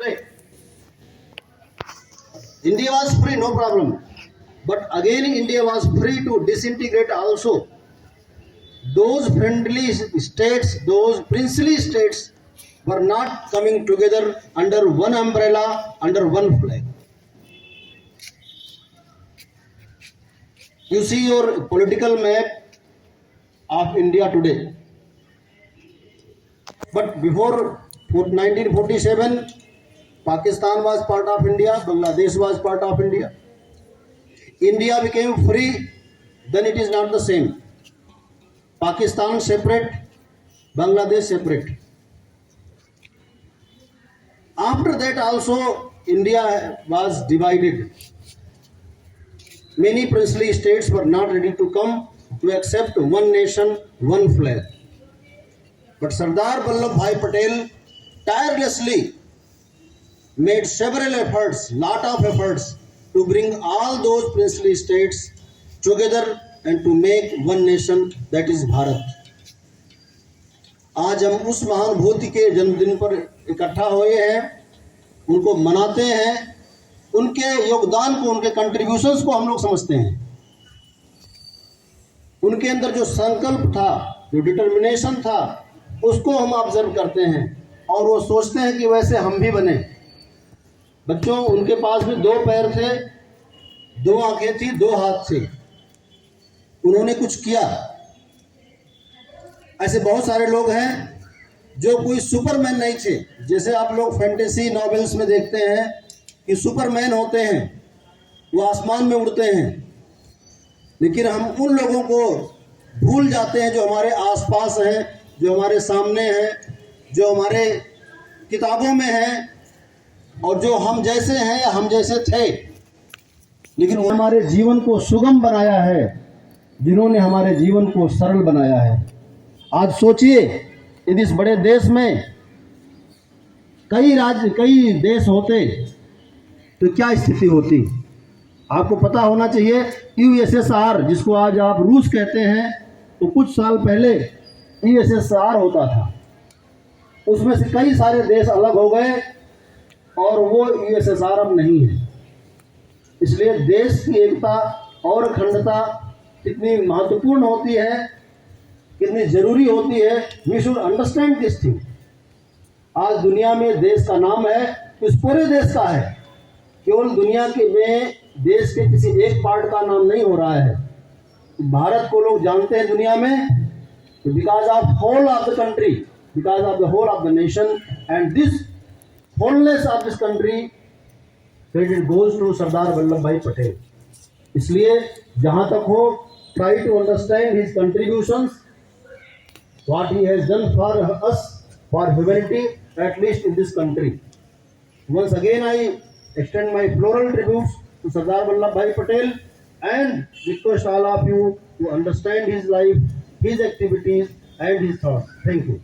today. India was free, no problem. But again, India was free to disintegrate also. Those friendly states, those princely states were not coming together under one umbrella, under one flag. You see your political map of India today. But before 1947, Pakistan was part of India, Bangladesh was part of India. India became free, then it is not the same. Pakistan separate, Bangladesh separate. After that also, India was divided. Many princely states were not ready to come to accept one nation, one flag. But Sardar Vallabhbhai Patel tirelessly made several efforts, lot of efforts, to bring all those princely states together and to make one nation, that is Bharat. आज हम उस महानुभूति के जन्मदिन पर इकट्ठा हुए हैं, उनको मनाते हैं, उनके योगदान को, उनके कंट्रीब्यूशंस को हम लोग समझते हैं. उनके अंदर जो संकल्प था, जो डिटर्मिनेशन था, उसको हम ऑब्जर्व करते हैं और वो सोचते हैं कि वैसे हम भी बने. बच्चों, उनके पास भी 2 पैर थे, 2 आंखें थी, 2 हाथ थे. उन्होंने कुछ किया. ऐसे बहुत सारे लोग हैं जो कोई सुपरमैन नहीं थे. जैसे आप लोग फैंटेसी नॉवेल्स में देखते हैं कि सुपरमैन होते हैं, वो आसमान में उड़ते हैं. लेकिन हम उन लोगों को भूल जाते हैं जो हमारे आसपास हैं, जो हमारे सामने हैं, जो हमारे किताबों में हैं और जो हम जैसे हैं या हम जैसे थे. लेकिन वो हमारे जीवन को सुगम बनाया है, जिन्होंने हमारे जीवन को सरल बनाया है. आज सोचिए, यदि इस बड़े देश में कई राज्य, कई देश होते तो क्या स्थिति होती. आपको पता होना चाहिए, यूएसएसआर, जिसको आज आप रूस कहते हैं, तो कुछ साल पहले यूएसएसआर होता था. उसमें से कई सारे देश अलग हो गए और वो यूएसएसआर अब नहीं है. इसलिए देश की एकता और अखंडता कितनी महत्वपूर्ण होती है, कितनी जरूरी होती है. We should understand this thing. आज दुनिया में देश का नाम है, इस पूरे देश का है. केवल दुनिया के में देश के किसी एक पार्ट का नाम नहीं हो रहा है. भारत को लोग जानते हैं दुनिया में because of whole of the country, because of the whole of the nation. And this wholeness of this country credit goes to Sardar Vallabhbhai Patel. इसलिए जहां तक हो, try to understand his contributions, what he has done for us, for humanity, at least in this country. Once again I extend my floral tributes to Sardar Vallabhbhai Patel and request all of you to understand his life, his activities and his thoughts. Thank you.